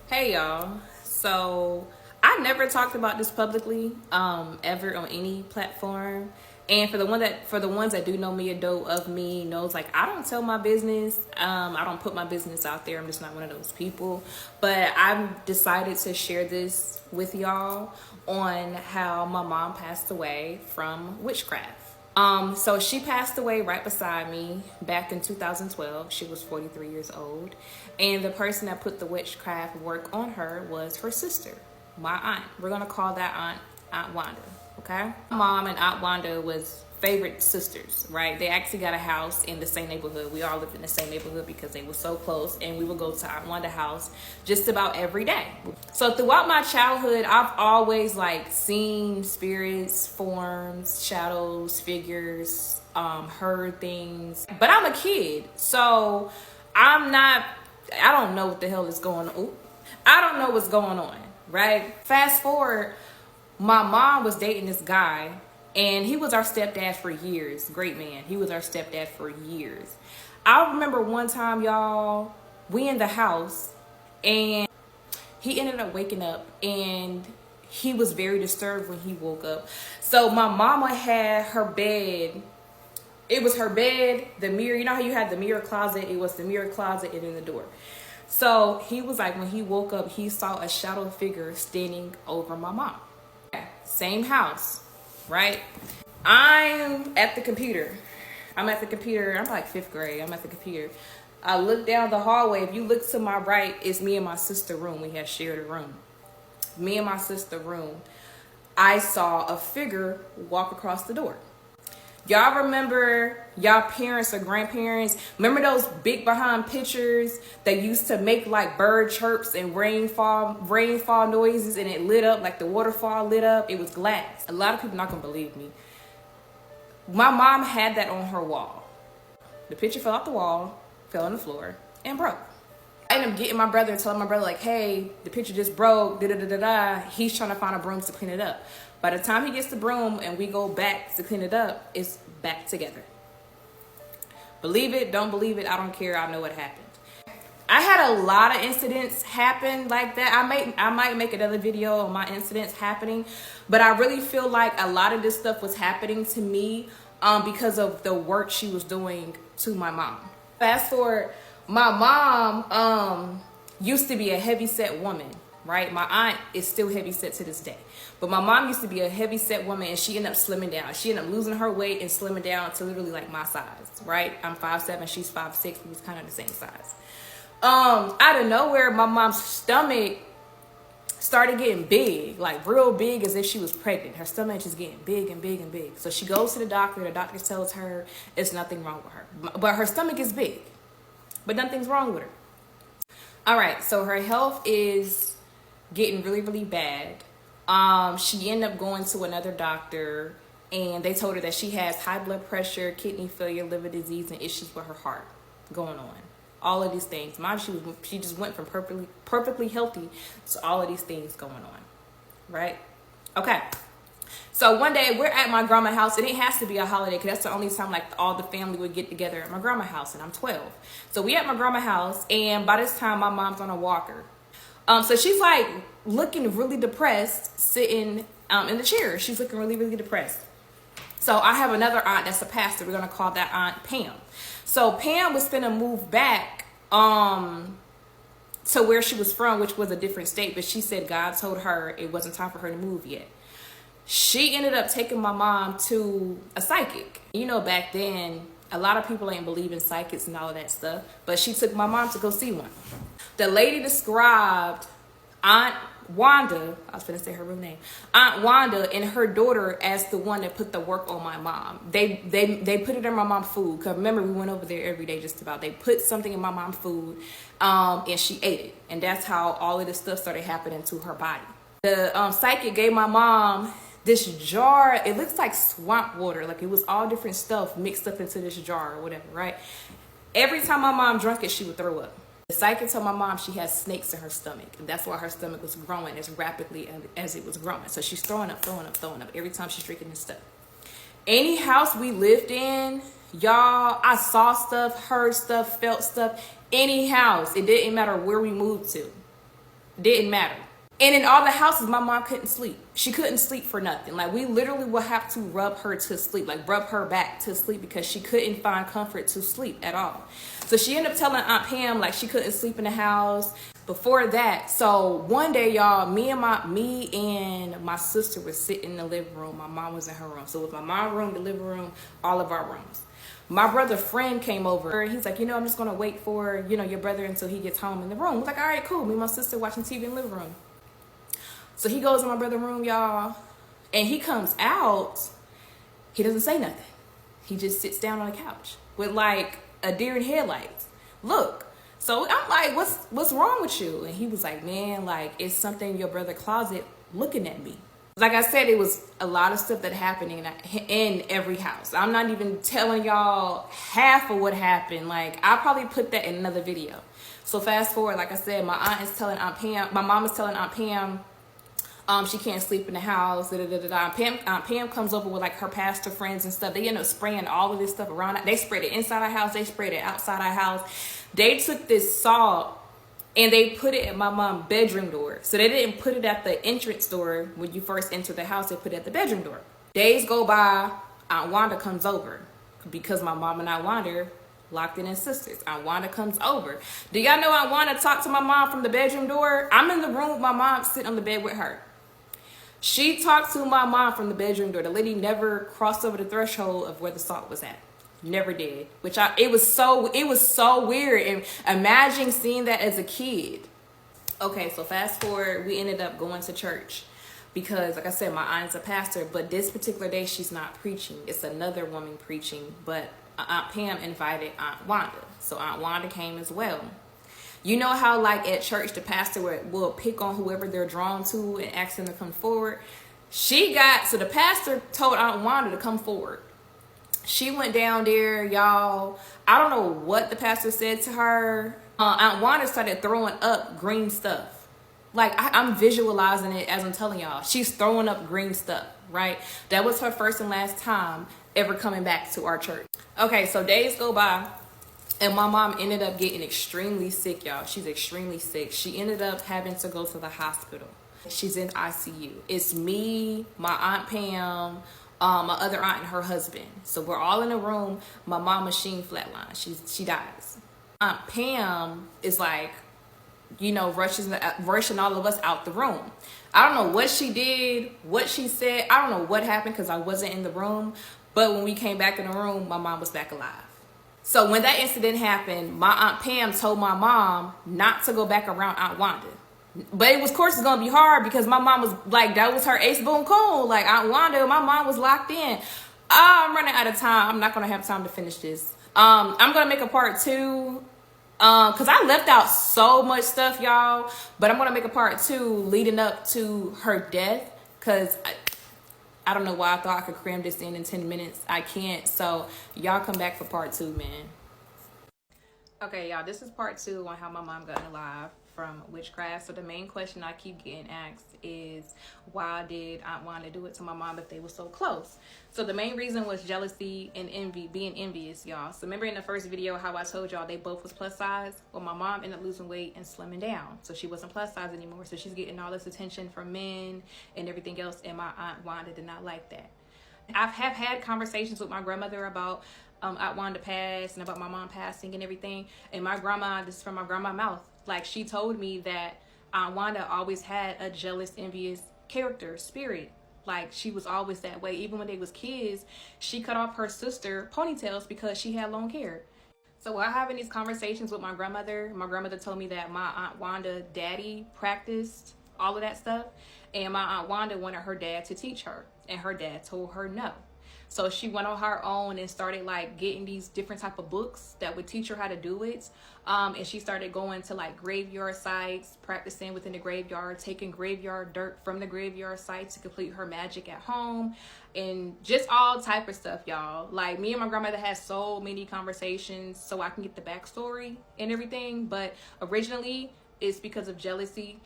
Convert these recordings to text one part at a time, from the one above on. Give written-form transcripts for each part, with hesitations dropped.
Hey y'all. So I never talked about this publicly, ever on any platform. And for the ones that do know me, of me knows, like, I don't tell my business. I don't put my business out there. I'm just not one of those people. But I've decided to share this with y'all on how my mom passed away from witchcraft. So she passed away right beside me back in 2012. She was 43 years old. And the person that put the witchcraft work on her was her sister, my aunt. We're going to call that Aunt Wanda, okay? My mom and Aunt Wanda was favorite sisters, right? They actually got a house in the same neighborhood. We all lived in the same neighborhood because they were so close, and we would go to Aunt Wanda's house just about every day. So throughout my childhood, I've always seen spirits, forms, shadows, figures, heard things. But I'm a kid, so I don't know what the hell is going on. I don't know what's going on, right? Fast forward, my mom was dating this guy, and he was our stepdad for years. Great man. He was our stepdad for years. I remember one time, y'all, we in the house, and he ended up waking up, and he was very disturbed when he woke up. So my mama had her bed. It was her bed, the mirror. You know how you had the mirror closet? It was the mirror closet and then the door. So he was like, when he woke up, he saw a shadow figure standing over my mom. Same house, right? I'm at the computer. I'm like fifth grade. I'm at the computer. I look down the hallway. If you look to my right, it's me and my sister's room. We had shared a room. Me and my sister's room. I saw a figure walk across the door. Y'all remember y'all parents or grandparents? Remember those big behind pictures that used to make like bird chirps and rainfall noises, and it lit up like the waterfall lit up? It was glass. A lot of people not gonna believe me. My mom had that on her wall. The picture fell off the wall, fell on the floor, and broke. I ended up getting my brother and telling my brother, like, hey, the picture just broke, da-da-da-da-da. He's trying to find a broom to clean it up. By the time he gets the broom and we go back to clean it up, it's back together. Believe it, don't believe it, I don't care. I know what happened. I had a lot of incidents happen like that. I might make another video on my incidents happening, but I really feel like a lot of this stuff was happening to me because of the work she was doing to my mom. Fast forward, my mom used to be a heavy-set woman, right? My aunt is still heavy-set to this day. But my mom used to be a heavy-set woman, and she ended up slimming down. She ended up losing her weight and slimming down to literally like my size, right? I'm 5'7", she's 5'6", we was kind of the same size. Out of nowhere, my mom's stomach started getting big, like real big, as if she was pregnant. Her stomach just getting big and big and big. So she goes to the doctor. The doctor tells her it's nothing wrong with her. But her stomach is big, but nothing's wrong with her. All right, so her health is getting really, really bad. She ended up going to another doctor, and they told her that she has high blood pressure, kidney failure, liver disease, and issues with her heart going on. All of these things. Mom, she just went from perfectly healthy to all of these things going on, right? Okay. So one day we're at my grandma's house, and it has to be a holiday because that's the only time like all the family would get together at my grandma's house, and I'm 12. So we at my grandma's house, and by this time my mom's on a walker. So she's like looking really depressed, sitting in the chair. She's looking really, really depressed. So I have another aunt that's a pastor. We're gonna call that Aunt Pam. So Pam was finna move back to where she was from, which was a different state, but she said God told her it wasn't time for her to move yet. She ended up taking my mom to a psychic. You know, back then, a lot of people ain't believe in psychics and all of that stuff, but she took my mom to go see one. The lady described Aunt Wanda, I was going to say her real name, Aunt Wanda and her daughter as the one that put the work on my mom. They put it in my mom's food. Because remember, we went over there every day just about. They put something in my mom's food and she ate it. And that's how all of this stuff started happening to her body. The psychic gave my mom this jar. It looks like swamp water. Like it was all different stuff mixed up into this jar or whatever, right? Every time my mom drank it, she would throw up. The psychic told my mom she has snakes in her stomach, and that's why her stomach was growing as rapidly as it was growing. So she's throwing up every time she's drinking this stuff. Any house we lived in, y'all, I saw stuff, heard stuff, felt stuff. Any house, it didn't matter where we moved to. Didn't matter. And in all the houses, my mom couldn't sleep. She couldn't sleep for nothing. Like, we literally would have to rub her to sleep, like rub her back to sleep, because she couldn't find comfort to sleep at all. So she ended up telling Aunt Pam like she couldn't sleep in the house. Before that, so one day, y'all, me and my sister was sitting in the living room. My mom was in her room. So it was my mom's room, the living room, all of our rooms. My brother's friend came over. He's like, I'm just gonna wait for, your brother until he gets home in the room. I was like, all right, cool. Me and my sister watching TV in the living room. So he goes in my brother's room, y'all, and he comes out. He doesn't say nothing. He just sits down on the couch with like a deer in headlights. Look. So I'm like, what's wrong with you? And he was like, man, like, it's something in your brother's closet looking at me. Like I said, it was a lot of stuff that happened in every house. I'm not even telling y'all half of what happened. Like, I'll probably put that in another video. So fast forward, like I said, my mom is telling Aunt Pam, she can't sleep in the house. Aunt Pam comes over with like her pastor friends and stuff. They end up spraying all of this stuff around. They sprayed it inside our house. They sprayed it outside our house. They took this salt and they put it at my mom's bedroom door. So they didn't put it at the entrance door when you first enter the house. They put it at the bedroom door. Days go by. Aunt Wanda comes over because my mom and Aunt Wanda locked in as sisters. Aunt Wanda comes over. Do y'all know Aunt Wanda talked to my mom from the bedroom door? I'm in the room with my mom, sitting on the bed with her. She talked to my mom from the bedroom door. The lady never crossed over the threshold of where the salt was at. Never did. It was so weird. And imagine seeing that as a kid. Okay, so fast forward, we ended up going to church because, like I said, my aunt's a pastor, but this particular day she's not preaching. It's another woman preaching, but Aunt Pam invited Aunt Wanda. So Aunt Wanda came as well. You know how, like, at church, the pastor will pick on whoever they're drawn to and ask them to come forward? So the pastor told Aunt Wanda to come forward. She went down there, y'all. I don't know what the pastor said to her. Aunt Wanda started throwing up green stuff. Like, I'm visualizing it as I'm telling y'all. She's throwing up green stuff, right? That was her first and last time ever coming back to our church. Okay, so days go by. And my mom ended up getting extremely sick, y'all. She's extremely sick. She ended up having to go to the hospital. She's in ICU. It's me, my Aunt Pam, my other aunt and her husband. So we're all in a room. My mom machine flatline. She dies. Aunt Pam is like, rushing all of us out the room. I don't know what she did, what she said. I don't know what happened because I wasn't in the room. But when we came back in the room, my mom was back alive. So when that incident happened, my Aunt Pam told my mom not to go back around Aunt Wanda. But of course, it's going to be hard because my mom was like, that was her ace boon cool. Like, Aunt Wanda, my mom was locked in. I'm running out of time. I'm not going to have time to finish this. I'm going to make a part 2. Because I left out so much stuff, y'all. But I'm going to make a part 2 leading up to her death. Because I don't know why I thought I could cram this in 10 minutes. I can't. So y'all come back for part 2, man. Okay, y'all, this is part 2 on how my mom got alive from witchcraft. So the main question I keep getting asked is, why did Aunt Wanda do it to my mom if they were so close? So the main reason was jealousy and envy, being envious, y'all. So remember in the first video how I told y'all they both was plus size? Well, my mom ended up losing weight and slimming down. So she wasn't plus size anymore. So she's getting all this attention from men and everything else. And my Aunt Wanda did not like that. I have had conversations with my grandmother about Aunt Wanda passed and about my mom passing and everything. And my grandma, this is from my grandma's mouth, like, she told me that Aunt Wanda always had a jealous, envious character, spirit. Like, she was always that way. Even when they was kids, she cut off her sister ponytails because she had long hair. So while having these conversations with my grandmother told me that my Aunt Wanda daddy practiced all of that stuff. And my Aunt Wanda wanted her dad to teach her. And her dad told her no. So she went on her own and started like getting these different type of books that would teach her how to do it. And she started going to like graveyard sites, practicing within the graveyard, taking graveyard dirt from the graveyard site to complete her magic at home, and just all type of stuff, y'all. Like, me and my grandmother had so many conversations so I can get the backstory and everything. But originally it's because of jealousy.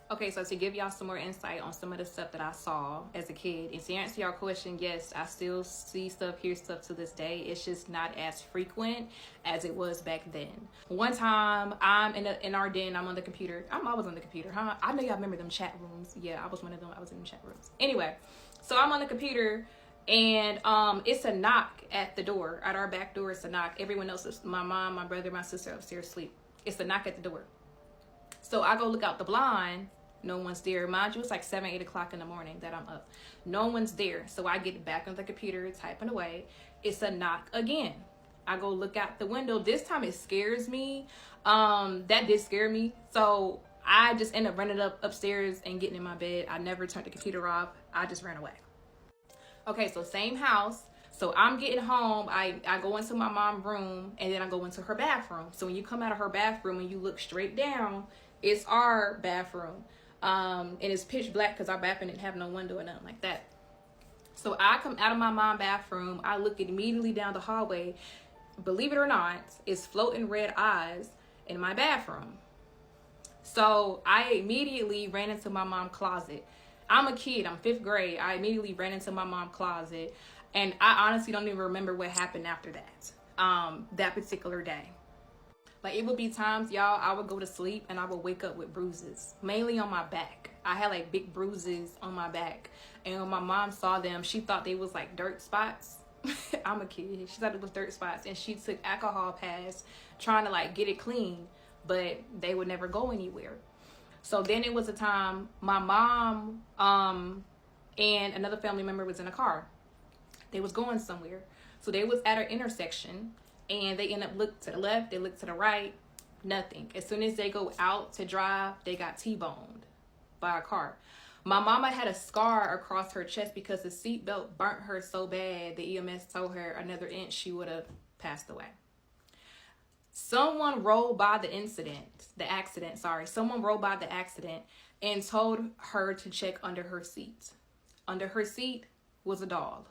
Okay, so to give y'all some more insight on some of the stuff that I saw as a kid, and to answer your question, yes, I still see stuff, hear stuff to this day. It's just not as frequent as it was back then. One time, I'm in our den, I'm on the computer. I'm always on the computer, huh? I know y'all remember them chat rooms. Yeah, I was one of them. I was in the chat rooms. Anyway, so I'm on the computer, and it's a knock at the door. At our back door, it's a knock. Everyone else is, my mom, my brother, my sister upstairs sleep. It's a knock at the door. So I go look out the blind. No one's there. Mind you, it's like 7, 8 o'clock in the morning that I'm up. No one's there. So I get back on the computer, typing away. It's a knock again. I go look out the window. This time it scares me. That did scare me. So I just end up running upstairs and getting in my bed. I never turned the computer off. I just ran away. Okay, so same house. So I'm getting home. I go into my mom's room, and then I go into her bathroom. So when you come out of her bathroom and you look straight down, it's our bathroom. And it's pitch black because our bathroom didn't have no window or nothing like that. So I come out of my mom's bathroom. I look immediately down the hallway. Believe it or not, it's floating red eyes in my bathroom. So I immediately ran into my mom's closet. I'm a kid. I'm 5th grade. I immediately ran into my mom's closet. And I honestly don't even remember what happened after that, that particular day. Like, it would be times, y'all, I would go to sleep and I would wake up with bruises, mainly on my back. I had like big bruises on my back. And when my mom saw them, she thought they was like dirt spots. I'm a kid. She thought it was dirt spots. And she took alcohol pads trying to like get it clean, but they would never go anywhere. So then it was a time my mom and another family member was in a car. They was going somewhere. So they was at an intersection. And they end up look to the left, they look to the right, nothing. As soon as they go out to drive, they got T-boned by a car. My mama had a scar across her chest because the seatbelt burnt her so bad, the EMS told her another inch she would have passed away. Someone rolled by the accident, Someone rolled by the accident and told her to check under her seat. Under her seat was a dog.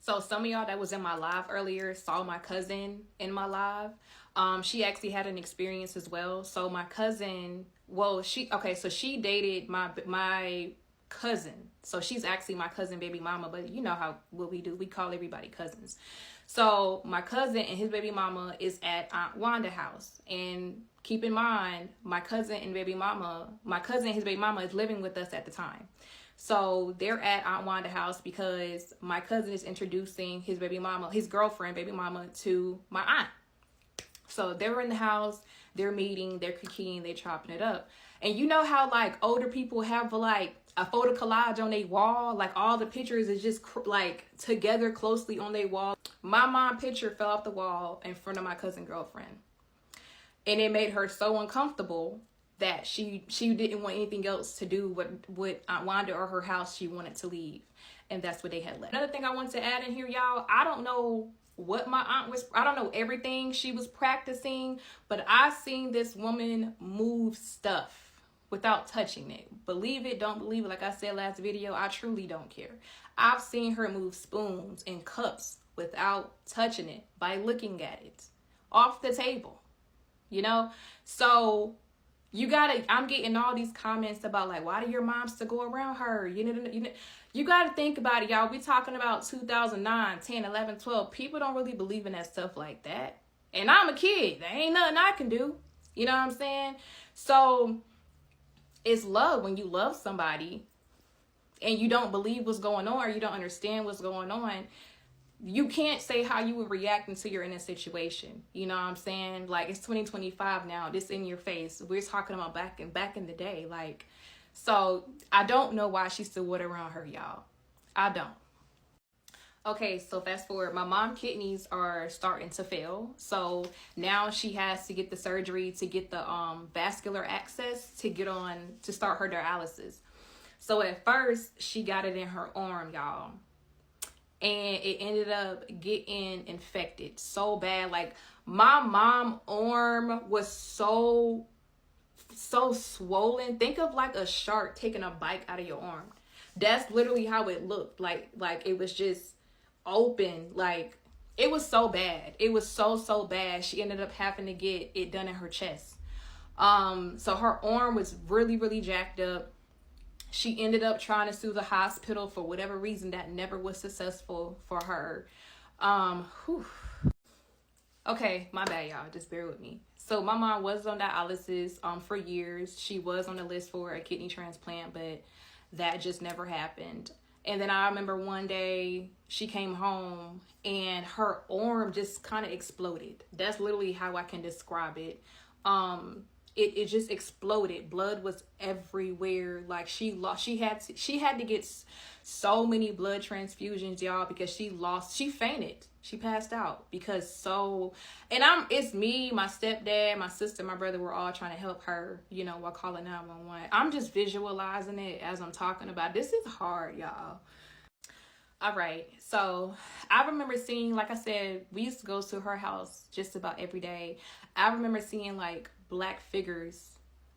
So some of y'all that was in my live earlier saw my cousin in my live. She actually had an experience as well. So my cousin, she dated my cousin. So she's actually my cousin baby mama, but you know what we do. We call everybody cousins. So my cousin and his baby mama is at Aunt Wanda's house. And keep in mind, my cousin and his baby mama is living with us at the time. So they're at Aunt Wanda's house because my cousin is introducing his girlfriend, baby mama, to my aunt. So they're in the house, they're meeting, they're cooking, they're chopping it up. And you know how like older people have like a photo collage on their wall? Like all the pictures is just like together closely on their wall. My mom picture fell off the wall in front of my cousin girlfriend. And it made her so uncomfortable that she didn't want anything else to do with Aunt Wanda or her house. She wanted to leave. And that's what they had left. Another thing I wanted to add in here, y'all, I don't know what my aunt was, I don't know everything she was practicing, but I seen this woman move stuff without touching it. Believe it, don't believe it. Like I said last video, I truly don't care. I've seen her move spoons and cups without touching it by looking at it off the table, you know? So I'm getting all these comments about like, why do your moms to go around her? You gotta think about it, y'all. We talking about 2009, 10, 11, 12. People don't really believe in that stuff like that. And I'm a kid. There ain't nothing I can do. You know what I'm saying? So it's love when you love somebody and you don't believe what's going on or you don't understand what's going on. You can't say how you would react until you're in a situation. You know what I'm saying? Like, it's 2025 now. This in your face. We're talking about back in the day. Like, so I don't know why she still would around her, y'all. I don't. Okay, so fast forward. My mom's kidneys are starting to fail. So now she has to get the surgery to get the vascular access to start her dialysis. So at first, she got it in her arm, y'all. And it ended up getting infected so bad. Like, my mom's arm was so swollen. Think of like a shark taking a bite out of your arm. That's literally how it looked. Like it was just open. Like, it was so bad. It was so bad. She ended up having to get it done in her chest. So her arm was really, really jacked up. She ended up trying to sue the hospital for whatever reason that never was successful for her. Whew. Okay, my bad, y'all. Just bear with me. So my mom was on dialysis for years. She was on the list for a kidney transplant, but that just never happened. And then I remember one day she came home and her arm just kind of exploded. That's literally how I can describe it. It just exploded. Blood was everywhere. Like she had to get so many blood transfusions, y'all, because she fainted. She passed out it's me, my stepdad, my sister, my brother, we're all trying to help her, while calling 911. I'm just visualizing it as I'm talking about. This is hard, y'all. All right. So I remember seeing, like I said, we used to go to her house just about every day. I remember seeing like black figures,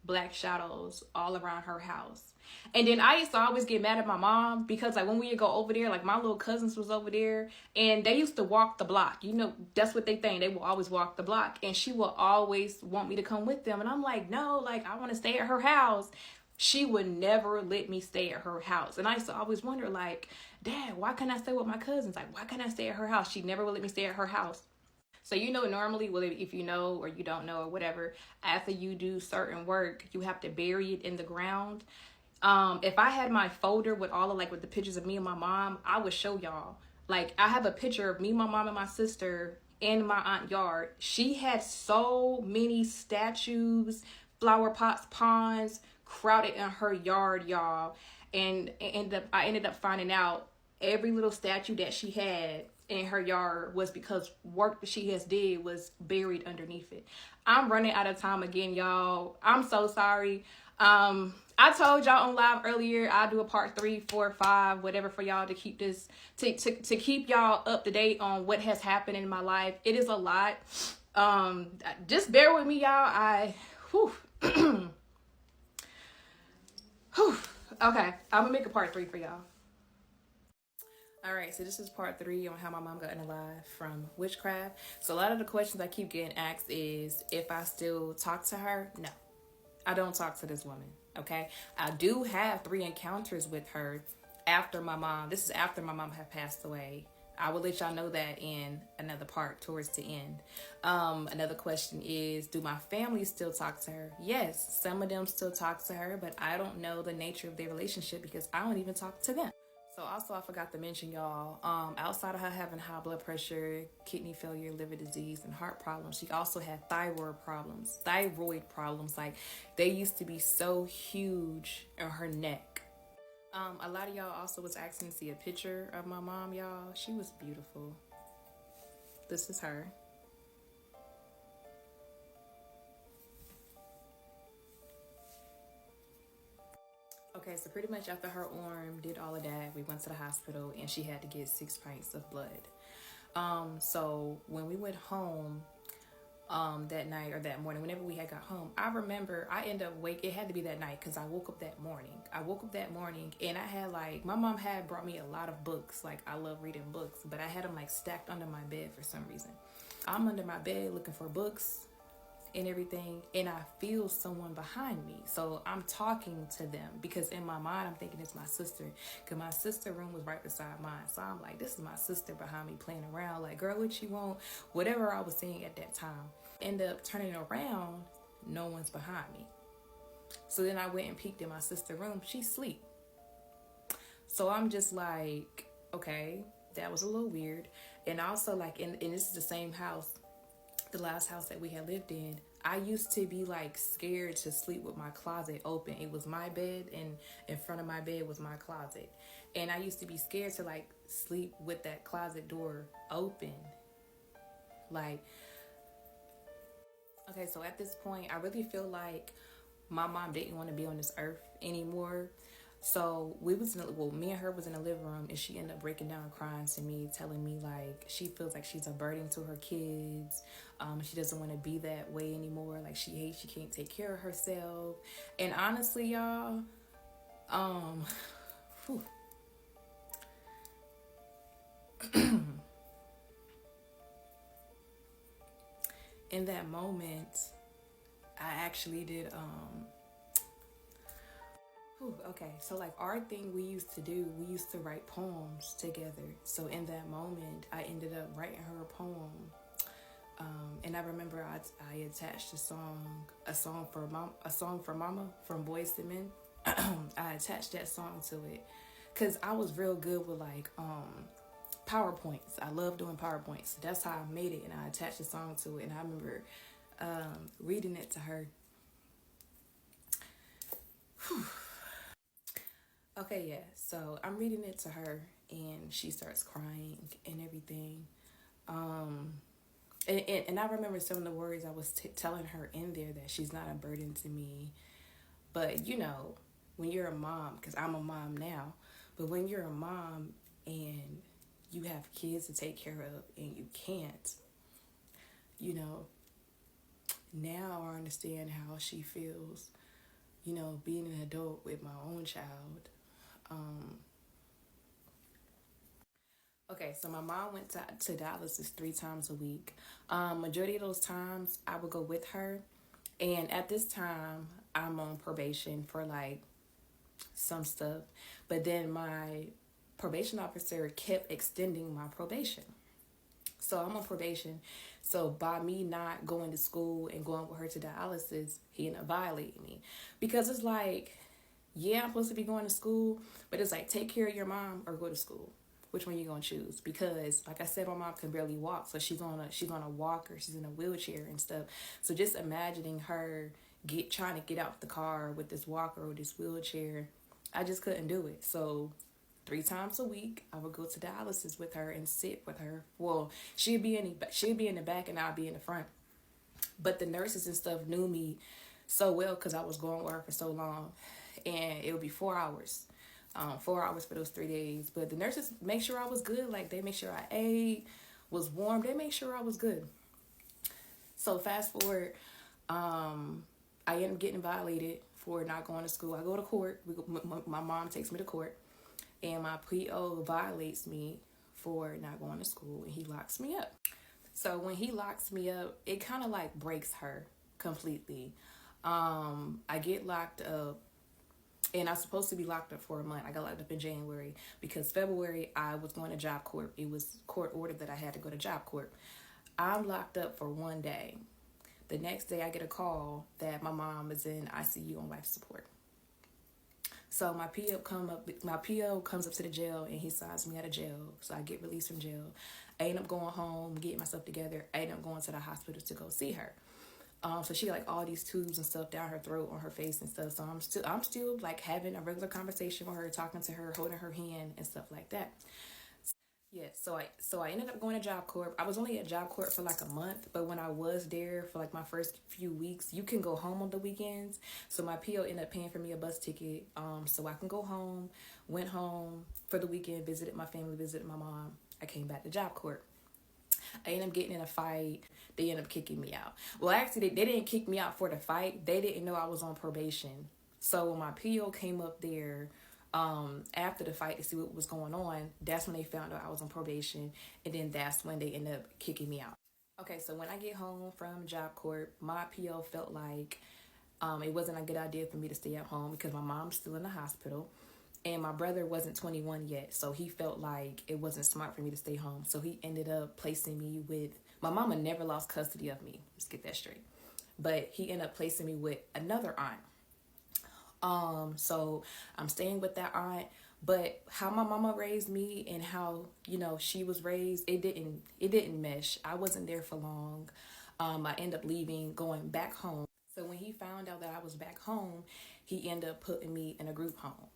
black shadows all around her house. And then I used to always get mad at my mom because like when we would go over there, like my little cousins was over there and they used to walk the block. That's what they think. They will always walk the block. And she will always want me to come with them. And I'm like, no, like I want to stay at her house. She would never let me stay at her house. And I used to always wonder, like, Dad, why can't I stay with my cousins? Like, why can't I stay at her house? She never would let me stay at her house. So, normally, well, if you know or you don't know or whatever, after you do certain work, you have to bury it in the ground. If I had my folder with with the pictures of me and my mom, I would show y'all. Like, I have a picture of me, my mom, and my sister in my aunt's yard. She had so many statues, flower pots, ponds, crowded in her yard, y'all. And I ended up finding out every little statue that she had in her yard was because work that she has did was buried underneath it. I'm running out of time again, y'all. I'm so sorry. I told y'all on live earlier I'll do a part 3, 4, 5, whatever for y'all to keep this to keep y'all up to date on what has happened in my life. It is a lot. Just bear with me, y'all. Okay, I'm gonna make a part 3 for y'all. All right, so this is part 3 on how my mom got unalive from witchcraft. So a lot of the questions I keep getting asked is if I still talk to her. No, I don't talk to this woman. Okay, I do have 3 encounters with her after my mom. This is after my mom had passed away. I will let y'all know that in another part towards the end. Another question is, do my family still talk to her? Yes, some of them still talk to her, but I don't know the nature of their relationship because I don't even talk to them. So also I forgot to mention, y'all, outside of her having high blood pressure, kidney failure, liver disease, and heart problems, she also had thyroid problems. Like they used to be so huge in her neck. A lot of y'all also was asking to see a picture of my mom, y'all. She was beautiful. This is her. Okay, so pretty much after her arm did all of that, we went to the hospital and she had to get 6 pints of blood. So when we went home, that night or that morning, whenever we had got home, I remember I ended up it had to be that night because I woke up that morning. And I had my mom had brought me a lot of books. Like I love reading books, but I had them stacked under my bed for some reason. I'm under my bed looking for books and everything, and I feel someone behind me. So I'm talking to them because in my mind I'm thinking it's my sister, because my sister's room was right beside mine. So I'm like, this is my sister behind me playing around, like, girl, what you want? Whatever I was saying at that time. End up turning around, no one's behind me. So then I went and peeked in my sister's room. She's asleep. So I'm just like, okay, that was a little weird. And also and this is the same house, the last house that we had lived in. I used to be scared to sleep with my closet open. It was my bed, and in front of my bed was my closet. And I used to be scared to sleep with that closet door open. Okay, so at this point, I really feel like my mom didn't want to be on this earth anymore. So me and her was in the living room, and she ended up breaking down crying to me, telling me she feels like she's a burden to her kids. She doesn't want to be that way anymore. She hates she can't take care of herself. And honestly, y'all, in that moment, I actually did okay, so like our thing we used to do, we used to write poems together. So in that moment, I ended up writing her a poem. And I remember I attached a song for Mama from Boys to Men. I attached that song to it because I was real good with like PowerPoints. I love doing PowerPoints. That's how I made it, and I attached the song to it. And I remember reading it to her. Whew. Okay, yeah. So I'm reading it to her, and she starts crying and everything. And I remember some of the words I was telling her in there, that she's not a burden to me. But you know, when you're a mom, because I'm a mom now, but when you're a mom and you have kids to take care of and you can't, you know, now I understand how she feels, you know, being an adult with my own child. Okay, so my mom went to dialysis 3 times a week. Majority of those times I would go with her. And at this time, I'm on probation for like some stuff. But then my probation officer kept extending my probation. So I'm on probation. So by me not going to school and going with her to dialysis, he ended up violating me. Because it's like, yeah, I'm supposed to be going to school, but it's like, take care of your mom or go to school. Which one you gonna choose? Because like I said, my mom can barely walk, so she's gonna walk her. She's in a wheelchair and stuff. So just imagining her trying to get out the car with this walker or this wheelchair, I just couldn't do it. So 3 times a week, I would go to dialysis with her and sit with her. Well, she'd be in the back and I'd be in the front. But the nurses and stuff knew me so well because I was going with her for so long, and it would be 4 hours. 4 hours for those 3 days. But the nurses make sure I was good. Like, they make sure I ate, was warm. They make sure I was good. So fast forward, I end up getting violated for not going to school. I go to court. My mom takes me to court, and my PO violates me for not going to school, and he locks me up. So when he locks me up, it kind of like breaks her completely. I get locked up. And I was supposed to be locked up for a month. I got locked up in January because February I was going to job court. It was court ordered that I had to go to job court. I'm locked up for 1 day. The next day I get a call that my mom is in ICU on life support. So my PO comes up to the jail and he signs me out of jail. So I get released from jail. I end up going home, getting myself together. I end up going to the hospital to go see her. So she got like all these tubes and stuff down her throat, on her face and stuff. So I'm still like having a regular conversation with her, talking to her, holding her hand and stuff like that. Yeah, so I ended up going to job court. I was only at job court for like a month, but when I was there for like my first few weeks, you can go home on the weekends. So my PO ended up paying for me a bus ticket, so I can go home. Went home for the weekend, visited my family, visited my mom. I came back to job court. I ended up getting in a fight. They ended up kicking me out. Well, actually, they didn't kick me out for the fight. They didn't know I was on probation. So when my PO came up there after the fight to see what was going on, that's when they found out I was on probation. And then that's when they ended up kicking me out. Okay, so when I get home from job court, my PO felt like it wasn't a good idea for me to stay at home because my mom's still in the hospital. And my brother wasn't 21 yet, so he felt like it wasn't smart for me to stay home. So he ended up placing me with... My mama never lost custody of me. Let's get that straight. But he ended up placing me with another aunt. So I'm staying with that aunt. But how my mama raised me and how, you know, she was raised, it didn't mesh. I wasn't there for long. I ended up leaving, going back home. So when he found out that I was back home, he ended up putting me in a group home.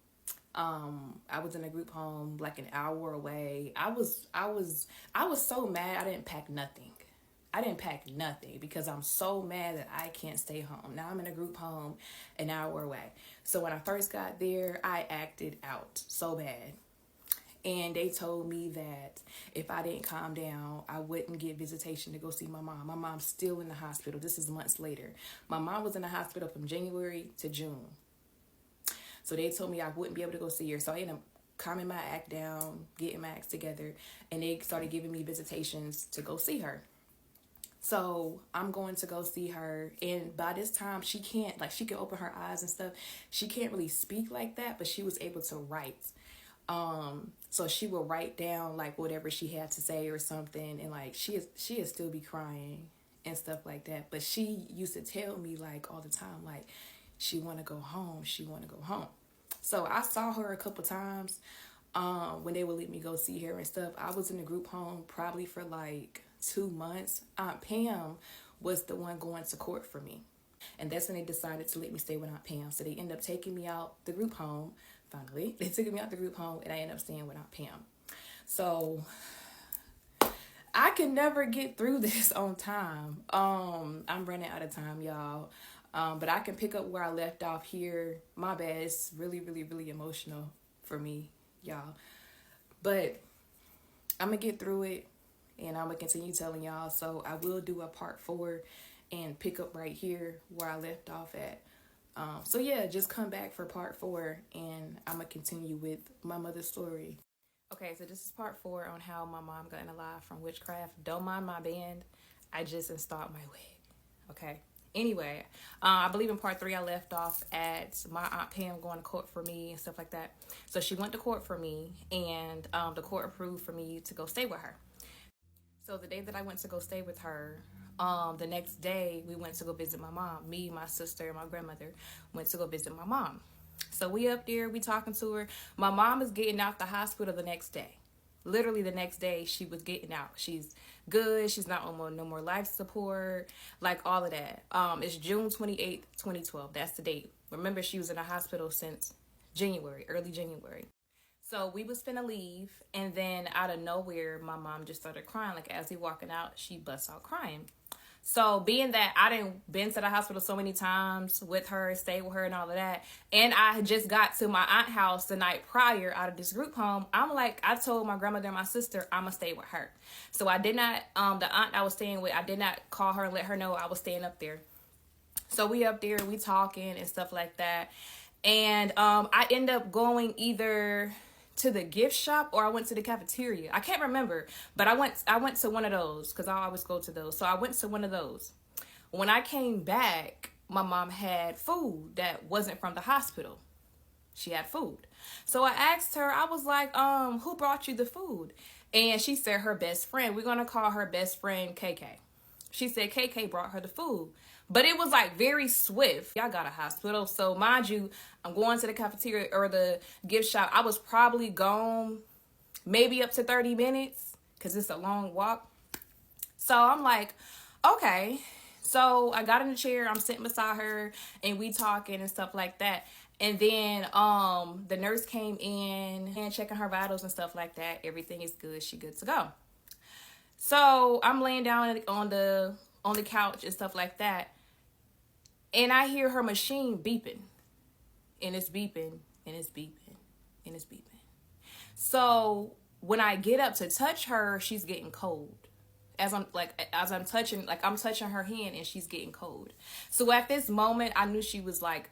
I was in a group home like an hour away. I was so mad I didn't pack nothing. I didn't pack nothing because I'm so mad that I can't stay home. Now I'm in a group home an hour away. So when I first got there, I acted out so bad. And they told me that if I didn't calm down, I wouldn't get visitation to go see my mom. My mom's still in the hospital. This is months later. My mom was in the hospital from January to June. So they told me I wouldn't be able to go see her. So I ended up calming my act down, getting my acts together, and they started giving me visitations to go see her. So I'm going to go see her, and by this time she can't, like, she can open her eyes and stuff. She can't really speak like that, but she was able to write. So she will write down like whatever she had to say or something, and like she'd still be crying and stuff like that. But she used to tell me like all the time, like she want to go home, she want to go home. So I saw her a couple times when they would let me go see her and stuff. I was in the group home probably for like 2 months. Aunt Pam was the one going to court for me. And that's when they decided to let me stay with Aunt Pam. So they ended up taking me out the group home. Finally, they took me out the group home, and I ended up staying with Aunt Pam. So I can never get through this on time. I'm running out of time, y'all. But I can pick up where I left off here. My bad. It's really, really, really emotional for me, y'all. But I'm going to get through it, and I'm going to continue telling y'all. So I will do a part 4 and pick up right here where I left off at. So yeah, just come back for part 4, and I'm going to continue with my mother's story. Okay, so this is part 4 on how my mom got in alive from witchcraft. Don't mind my band. I just installed my wig. Okay. Anyway, I believe in part 3 I left off at my Aunt Pam going to court for me and stuff like that. So she went to court for me, and the court approved for me to go stay with her. So the day that I went to go stay with her, the next day we went to go visit my mom. Me, my sister, and my grandmother went to go visit my mom. So we up there, we talking to her. My mom is getting out the hospital the next day. Literally the next day she was getting out. She's good. She's not on no more life support, like all of that. It's June 28th, 2012. That's the date. Remember, she was in the hospital since January, early January. So we was finna leave, and then out of nowhere, my mom just started crying. Like as we walking out, she busts out crying. So being that I didn't been to the hospital so many times with her, stayed with her and all of that, and I had just got to my aunt's house the night prior out of this group home, I'm like, I told my grandmother and my sister I'm gonna stay with her. So I did not, the aunt I was staying with, I did not call her and let her know I was staying up there. So we up there, we talking and stuff like that. And I end up going either to the gift shop or I went to the cafeteria. I can't remember, but I went to one of those because I always go to those. So I went to one of those. When I came back, my mom had food that wasn't from the hospital. She had food. So I asked her, I was like, who brought you the food? And she said her best friend. We're going to call her best friend KK. She said KK brought her the food. But it was like very swift. Y'all got a hospital. So mind you, I'm going to the cafeteria or the gift shop. I was probably gone maybe up to 30 minutes because it's a long walk. So I'm like, okay. So I got in the chair. I'm sitting beside her and we talking and stuff like that. And then the nurse came in and checking her vitals and stuff like that. Everything is good. She good to go. So I'm laying down on the couch and stuff like that. And I hear her machine beeping. And it's beeping. And it's beeping. And it's beeping. So when I get up to touch her, she's getting cold. As I'm touching her hand and she's getting cold. So at this moment, I knew she was like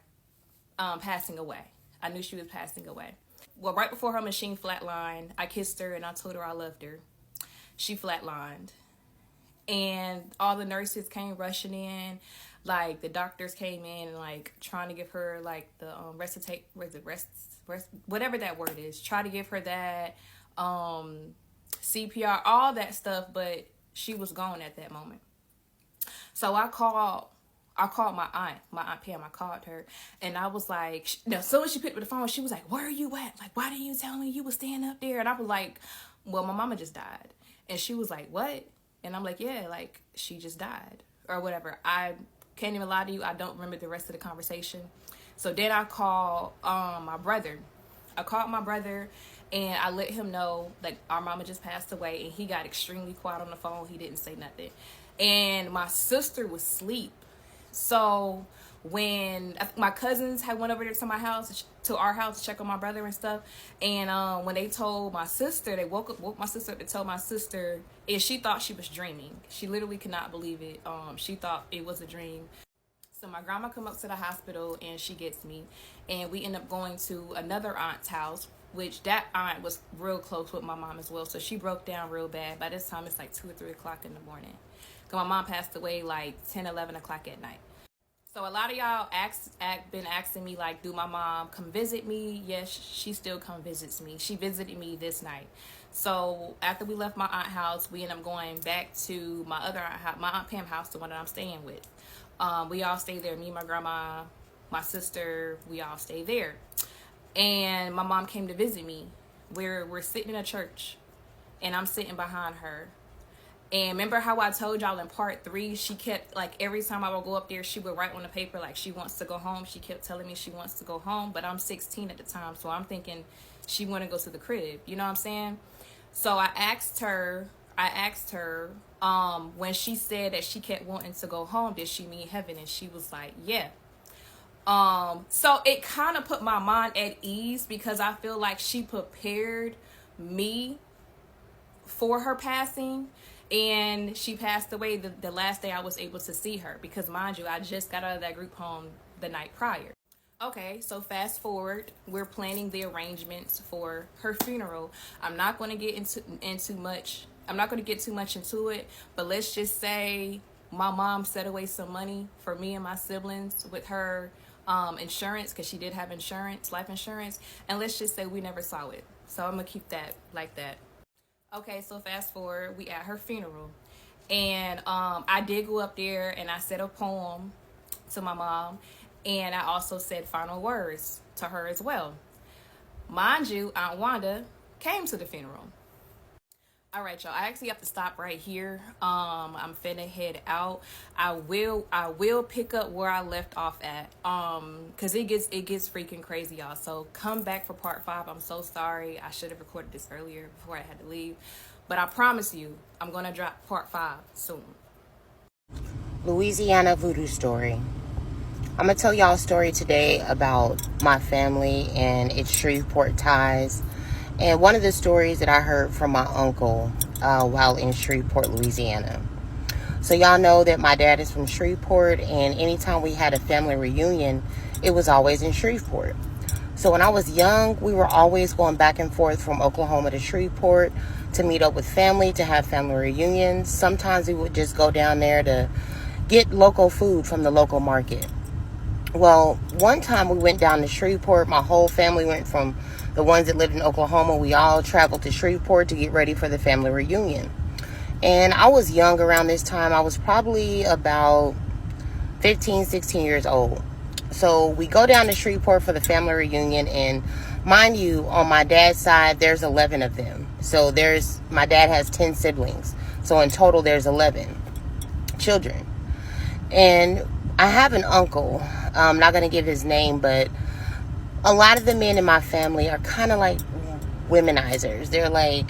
passing away. I knew she was passing away. Well, right before her machine flatlined, I kissed her and I told her I loved her. She flatlined. And all the nurses came rushing in. Like the doctors came in and like trying to give her like the whatever that word is. Try to give her that CPR, all that stuff, but she was gone at that moment. So I called my aunt Pam. I called her and I was like, as soon as she picked up the phone, she was like, "Where are you at? Like, why didn't you tell me you was staying up there?" And I was like, "Well, my mama just died." And she was like, "What?" And I'm like, "Yeah, like she just died or whatever." I can't even lie to you. I don't remember the rest of the conversation. So then I called my brother. I called my brother and I let him know like our mama just passed away, and he got extremely quiet on the phone. He didn't say nothing. And my sister was asleep. So when my cousins had went over there to our house to check on my brother and stuff, and when they told my sister, they woke my sister up and told my sister, and she thought she was dreaming. She literally could not believe it. She thought it was a dream. So my grandma come up to the hospital and she gets me, and we end up going to another aunt's house, which that aunt was real close with my mom as well. So she broke down real bad. By this time it's like 2 or 3 o'clock in the morning. because my mom passed away like 10, 11 o'clock at night. So a lot of y'all been asking me, like, do my mom come visit me? Yes, she still come visits me. She visited me this night. So after we left my aunt's house, we ended up going back to my other aunt, my Aunt Pam house, the one that I'm staying with. We all stay there. Me, my grandma, my sister, we all stay there. And my mom came to visit me. We're sitting in a church, and I'm sitting behind her. And remember how I told y'all in part 3, she kept, like, every time I would go up there, she would write on the paper, like, she wants to go home. She kept telling me she wants to go home, but I'm 16 at the time, so I'm thinking she want to go to the crib. You know what I'm saying? So I asked her, when she said that she kept wanting to go home, did she mean heaven? And she was like, yeah. So it kind of put my mind at ease, because I feel like she prepared me for her passing. And she passed away the last day I was able to see her, because, mind you, I just got out of that group home the night prior. Okay, so fast forward, we're planning the arrangements for her funeral. I'm not going to get into much. I'm not going to get too much into it, but let's just say my mom set away some money for me and my siblings with her insurance, because she did have insurance, life insurance, and let's just say we never saw it. So I'm gonna keep that like that. Okay, so fast forward, we at her funeral, and I did go up there and I said a poem to my mom, and I also said final words to her as well. Mind you, Aunt Wanda came to the funeral. All right, y'all, I actually have to stop right here. I'm finna head out. I will pick up where I left off at, because it gets freaking crazy, y'all. So come back for part 5. I'm so sorry. I should have recorded this earlier before I had to leave, but I promise you I'm gonna drop part 5 soon. Louisiana voodoo story. I'm gonna tell y'all a story today about my family and its Shreveport ties. And one of the stories that I heard from my uncle while in Shreveport, Louisiana. So y'all know that my dad is from Shreveport, and anytime we had a family reunion, it was always in Shreveport. So when I was young, we were always going back and forth from Oklahoma to Shreveport to meet up with family, to have family reunions. Sometimes we would just go down there to get local food from the local market. Well, one time we went down to Shreveport. My whole family went from the ones that lived in Oklahoma. We all traveled to Shreveport to get ready for the family reunion. And I was young around this time. I was probably about 15, 16 years old. So we go down to Shreveport for the family reunion. And mind you, on my dad's side, there's 11 of them. So my dad has 10 siblings. So in total, there's 11 children. And I have an uncle. I'm not going to give his name, but a lot of the men in my family are kind of like womenizers. They're like,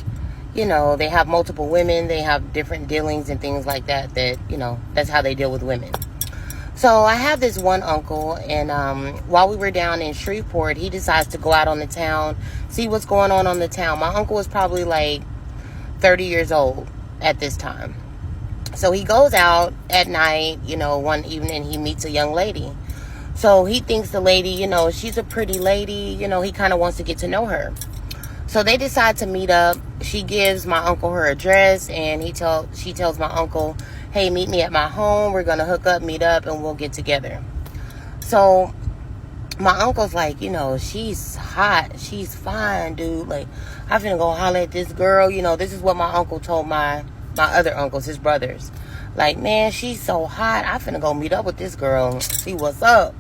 they have multiple women. They have different dealings and things like that, that's how they deal with women. So I have this one uncle, and while we were down in Shreveport, he decides to go out on the town, see what's going on the town. My uncle was probably like 30 years old at this time. So he goes out at night, one evening he meets a young lady. So he thinks the lady, she's a pretty lady, he kind of wants to get to know her. So they decide to meet up. She gives my uncle her address, and she tells my uncle, hey, meet me at my home. We're going to hook up, meet up, and we'll get together. So my uncle's like, she's hot. She's fine, dude. Like, I'm finna go holler at this girl. This is what my uncle told my other uncles, his brothers. Like, man, she's so hot. I'm finna go meet up with this girl and see what's up.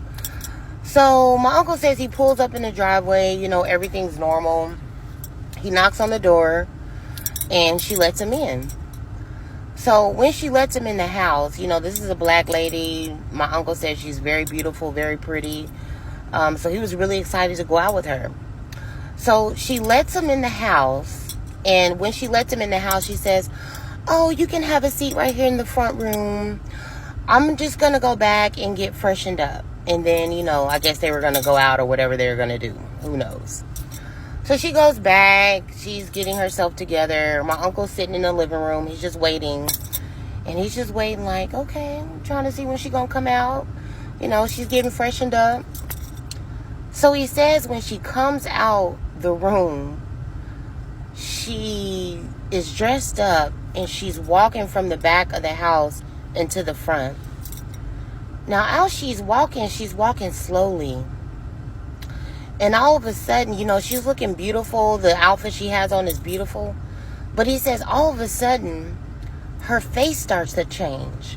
So my uncle says he pulls up in the driveway. Everything's normal. He knocks on the door, and she lets him in. So when she lets him in the house, this is a black lady. My uncle says she's very beautiful, very pretty. So he was really excited to go out with her. So she lets him in the house. And when she lets him in the house, she says, oh, you can have a seat right here in the front room. I'm just going to go back and get freshened up. And then, I guess they were going to go out or whatever they were going to do. Who knows? So she goes back. She's getting herself together. My uncle's sitting in the living room. He's just waiting. And he's just waiting like, okay, I'm trying to see when she's going to come out. She's getting freshened up. So he says when she comes out the room, she is dressed up and she's walking from the back of the house into the front. Now, as she's walking slowly. And all of a sudden, you know, she's looking beautiful. The outfit she has on is beautiful. But he says all of a sudden, her face starts to change.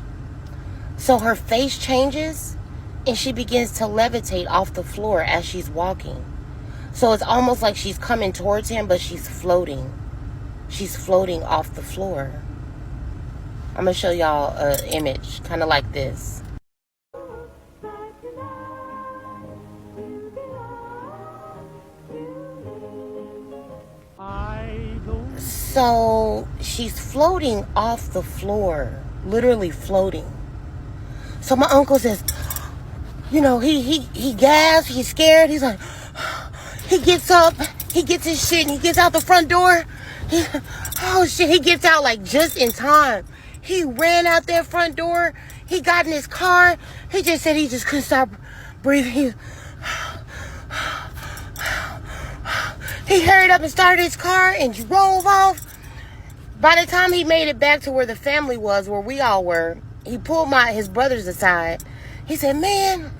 So her face changes and she begins to levitate off the floor as she's walking. So it's almost like she's coming towards him, but she's floating. She's floating off the floor. I'm going to show y'all an image kind of like this. So she's floating off the floor, literally floating. So my uncle says, you know, he gasps, he's scared. He's like, he gets up, he gets his shit, and he gets out the front door. Oh shit, he gets out like just in time. He ran out that front door. He got in his car. He just said he just couldn't stop breathing. He hurried up and started his car and drove off. By the time he made it back to where the family was, where we all were, he pulled his brothers aside. He said, man,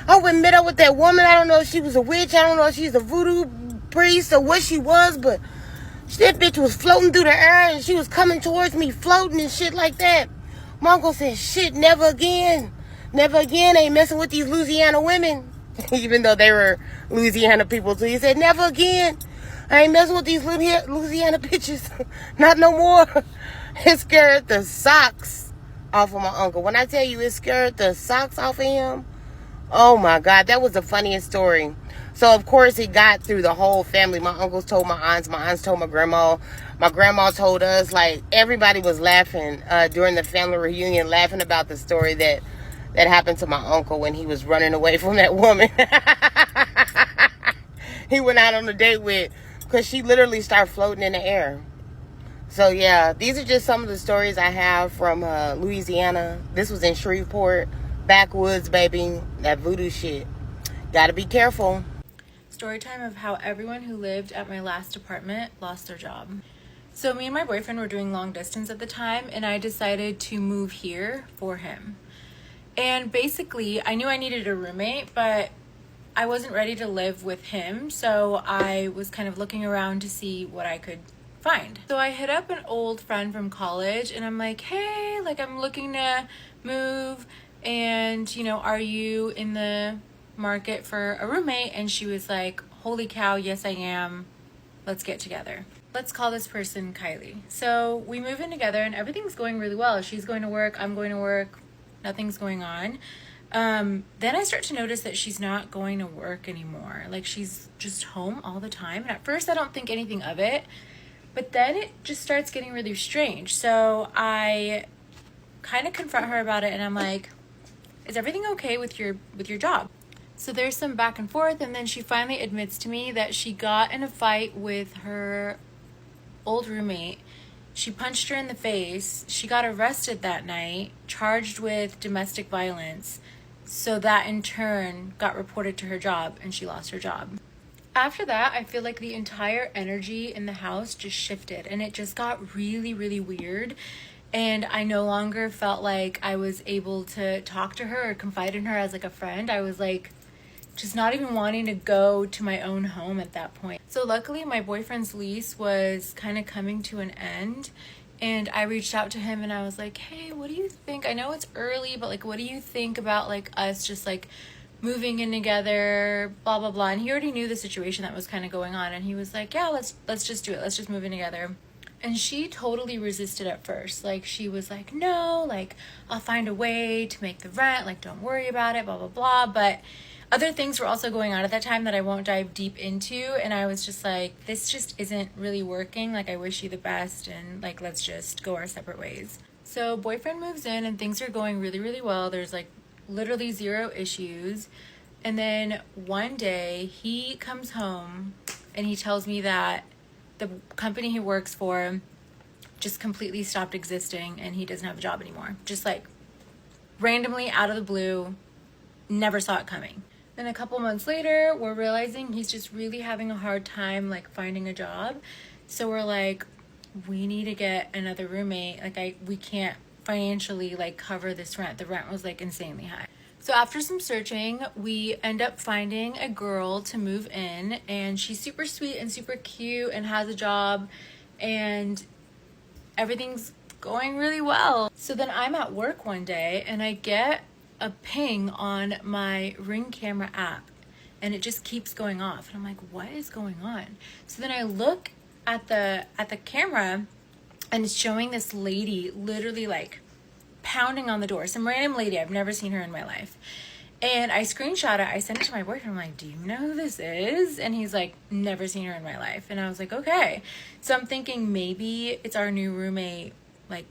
I went and met up with that woman. I don't know if she was a witch. I don't know if she's a voodoo priest or what she was, but that bitch was floating through the air and she was coming towards me floating and shit like that. My uncle said, shit, never again. Never again. Ain't messing with these Louisiana women. Even though they were Louisiana people too. He said, never again. I ain't messing with these Louisiana bitches. Not no more. It scared the socks off of my uncle. When I tell you it scared the socks off of him, oh my God, that was the funniest story. So of course it got through the whole family. My uncles told my aunts told my grandma told us. Like, everybody was laughing during the family reunion, laughing about the story that happened to my uncle when he was running away from that woman. He went out on a date with, because she literally started floating in the air. So yeah, these are just some of the stories I have from Louisiana. This was in Shreveport, backwoods, baby, that voodoo shit. Gotta be careful. Story time of how everyone who lived at my last apartment lost their job. So me and my boyfriend were doing long distance at the time, and I decided to move here for him. And basically, I knew I needed a roommate, but I wasn't ready to live with him, so I was kind of looking around to see what I could find. So I hit up an old friend from college, and I'm like, hey, like, I'm looking to move, and, you know, are you in the market for a roommate? And she was like, holy cow, yes I am, let's get together. Let's call this person Kylie. So we move in together, and everything's going really well. She's going to work, I'm going to work, nothing's going on. Then I start to notice that she's not going to work anymore. Like, she's just home all the time. And at first I don't think anything of it, but then it just starts getting really strange. So I kind of confront her about it, and I'm like, is everything okay with your job? So there's some back and forth, and then she finally admits to me that she got in a fight with her old roommate. She punched her in the face. She got arrested that night, charged with domestic violence. So that in turn got reported to her job, and she lost her job. After that, I feel like the entire energy in the house just shifted, and it just got really, really weird. And I no longer felt like I was able to talk to her or confide in her as like a friend. I was like just not even wanting to go to my own home at that point. So luckily my boyfriend's lease was kind of coming to an end, and I reached out to him and I was like, hey, what do you think? I know it's early, but like, what do you think about like us just like moving in together, blah, blah, blah. And he already knew the situation that was kind of going on. And he was like, yeah, let's just do it. Let's just move in together. And she totally resisted at first. Like, she was like, no, like, I'll find a way to make the rent. Like, don't worry about it, blah, blah, blah. But other things were also going on at that time that I won't dive deep into. And I was just like, this just isn't really working. Like, I wish you the best. And like, let's just go our separate ways. So boyfriend moves in and things are going really, really well. There's like literally zero issues. And then one day he comes home and he tells me that the company he works for just completely stopped existing and he doesn't have a job anymore. Just like randomly out of the blue, never saw it coming. Then a couple months later, we're realizing he's just really having a hard time like finding a job. So we're like, we need to get another roommate. Like we can't financially like cover this rent. The rent was like insanely high. So after some searching, we end up finding a girl to move in, and she's super sweet and super cute and has a job, and everything's going really well. So then I'm at work one day and I get a ping on my Ring camera app, and it just keeps going off. And I'm like, what is going on? So then I look at the camera, and it's showing this lady literally like pounding on the door. Some random lady. I've never seen her in my life. And I screenshot it. I sent it to my boyfriend. I'm like, do you know who this is? And he's like, never seen her in my life. And I was like, okay. So I'm thinking maybe it's our new roommate, like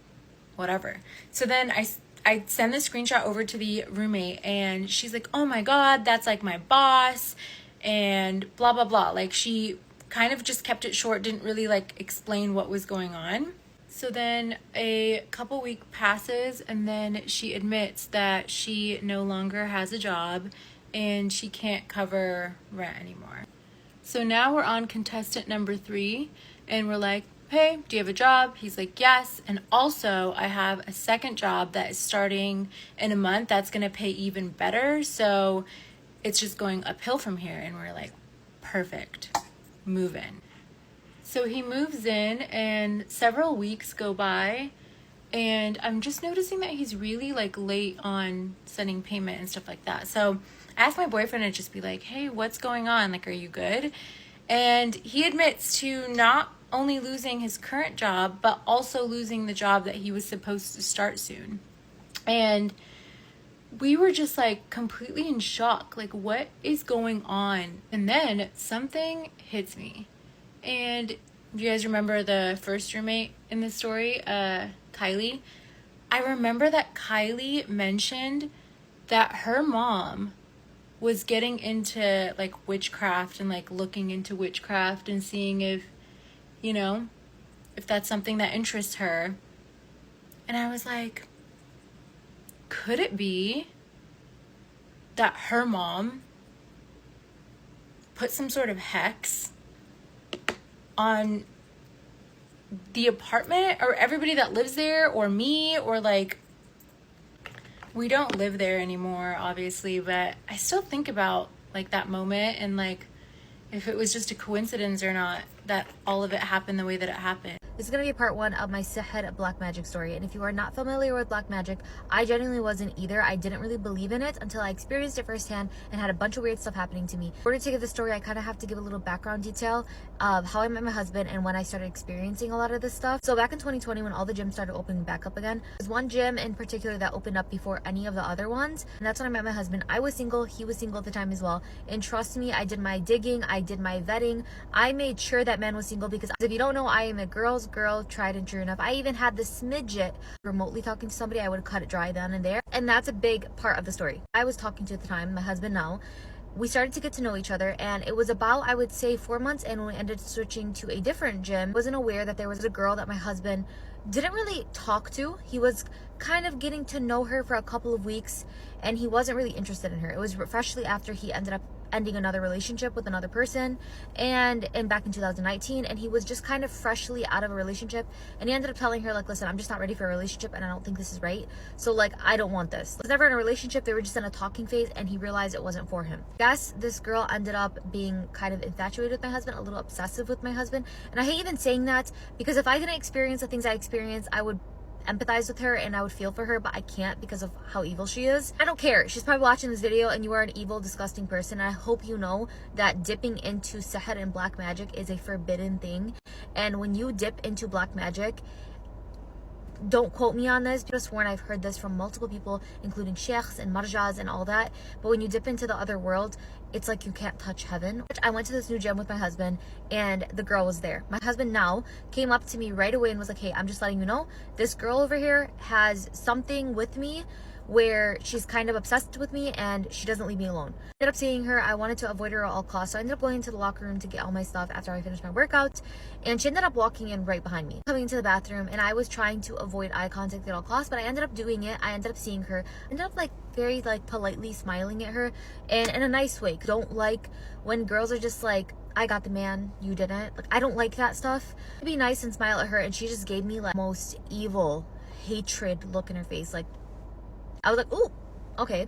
whatever. So then I send the screenshot over to the roommate, and she's like, oh my God, that's like my boss and blah, blah, blah. Like she kind of just kept it short, didn't really like explain what was going on. So then a couple weeks passes, and then she admits that she no longer has a job and she can't cover rent anymore. So now we're on contestant number 3, and we're like, hey, do you have a job? He's like, yes. And also I have a second job that is starting in a month that's going to pay even better. So it's just going uphill from here. And we're like, perfect, move in. So he moves in, and several weeks go by, and I'm just noticing that he's really like late on sending payment and stuff like that. So I asked my boyfriend to just be like, hey, what's going on? Like, are you good? And he admits to not only losing his current job, but also losing the job that he was supposed to start soon. And we were just like completely in shock. Like, what is going on? And then something hits me. And do you guys remember the first roommate in the story, Kylie? I remember that Kylie mentioned that her mom was getting into like witchcraft and like looking into witchcraft and seeing if, you know, if that's something that interests her. And I was like, could it be that her mom put some sort of hex on the apartment or everybody that lives there, or me, or like, we don't live there anymore, obviously, but I still think about like that moment and like if it was just a coincidence or not that all of it happened the way that it happened. This is going to be part 1 of my Sihr black magic story. And if you are not familiar with black magic, I genuinely wasn't either. I didn't really believe in it until I experienced it firsthand and had a bunch of weird stuff happening to me. In order to give the story, I kind of have to give a little background detail of how I met my husband and when I started experiencing a lot of this stuff. So back in 2020, when all the gyms started opening back up again, there's one gym in particular that opened up before any of the other ones. And that's when I met my husband. I was single. He was single at the time as well. And trust me, I did my digging. I did my vetting. I made sure that man was single, because if you don't know, I am a girl's girl, tried and true enough. I even had the smidget remotely talking to somebody. I would cut it dry then and there. And that's a big part of the story. I was talking to at the time, my husband now. We started to get to know each other, and it was about, I would say, 4 months in when we ended up switching to a different gym. I wasn't aware that there was a girl that my husband didn't really talk to. He was kind of getting to know her for a couple of weeks, and he wasn't really interested in her. It was freshly after he ended up ending another relationship with another person, and back in 2019, and he was just kind of freshly out of a relationship, and he ended up telling her like, listen, I'm just not ready for a relationship, and I don't think this is right, so like, I don't want this. He was never in a relationship. They were just in a talking phase, and he realized it wasn't for him. Yes, this girl ended up being kind of infatuated with my husband, a little obsessive with my husband, and I hate even saying that, because if I didn't experience the things I experienced, I would empathize with her and I would feel for her, but I can't because of how evil she is. I don't care. She's probably watching this video and you are an evil, disgusting person. I hope you know that dipping into Sihr and black magic is a forbidden thing. And when you dip into black magic, don't quote me on this, but sworn I've heard this from multiple people, including sheikhs and marjas and all that. But when you dip into the other world, it's like you can't touch heaven. I went to this new gym with my husband, and the girl was there. My husband now came up to me right away and was like, hey, I'm just letting you know, this girl over here has something with me where she's kind of obsessed with me and she doesn't leave me alone. I ended up seeing her. I wanted to avoid her at all costs, so I ended up going into the locker room to get all my stuff after I finished my workout, and she ended up walking in right behind me, coming into the bathroom, and I was trying to avoid eye contact at all costs, but I ended up doing it. I ended up seeing her, ended up like very like politely smiling at her, and in a nice way. Don't like when girls are just like, I got the man, you didn't. Like, I don't like that stuff. I'd be nice and smile at her, and she just gave me like most evil hatred look in her face. Like, I was like, ooh, okay.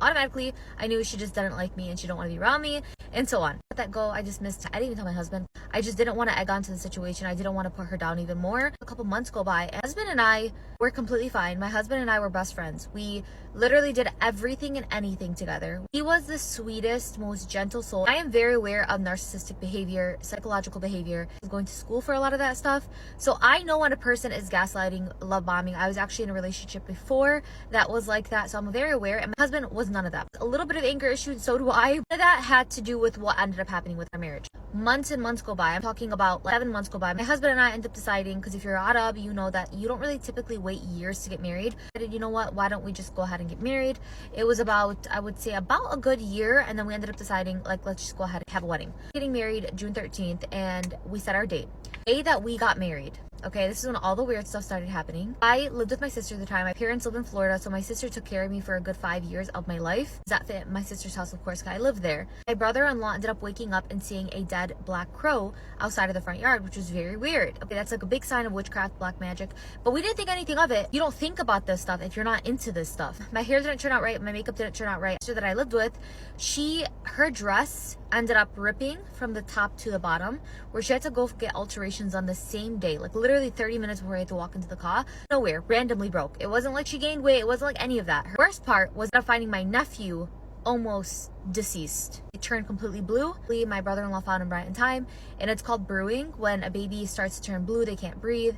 Automatically, I knew she just didn't like me and she don't want to be around me, and so on. Let that go. I just missed. I didn't even tell my husband. I just didn't want to egg onto the situation. I didn't want to put her down even more. A couple months go by. My husband and I were completely fine. My husband and I were best friends. We literally did everything and anything together. He was the sweetest, most gentle soul. I am very aware of narcissistic behavior, psychological behavior. I was going to school for a lot of that stuff. So I know when a person is gaslighting, love bombing. I was actually in a relationship before that was like that. So I'm very aware. And my husband was none of that. A little bit of anger issue, and so do I. That had to do with what ended up happening with our marriage. Months and months go by. I'm talking about 7 months go by. My husband and I end up deciding, because if you're Arab, you know that you don't really typically wait years to get married. I said, you know what? Why don't we just go ahead and get married? It was about, I would say, about a good year, and then we ended up deciding, like, let's just go ahead and have a wedding. Getting married June 13th, and we set our date. The day that we got married. Okay, this is when all the weird stuff started happening. I lived with my sister at the time. My parents live in Florida, so my sister took care of me for a good 5 years of my life. That fit my sister's house, of course, because I lived there. My brother-in-law ended up waking up and seeing a dead black crow outside of the front yard, which was very weird. Okay, that's like a big sign of witchcraft, black magic, but we didn't think anything of it. You don't think about this stuff if you're not into this stuff. My hair didn't turn out right. My makeup didn't turn out right. The sister that I lived with, her dress ended up ripping from the top to the bottom, where she had to go get alterations on the same day, like literally 30 minutes before I had to walk into the car. Nowhere, randomly broke. It wasn't like she gained weight. It wasn't like any of that. Her worst part was finding my nephew almost deceased. It turned completely blue. My brother-in-law found him right in time, and it's called brewing. When a baby starts to turn blue, they can't breathe.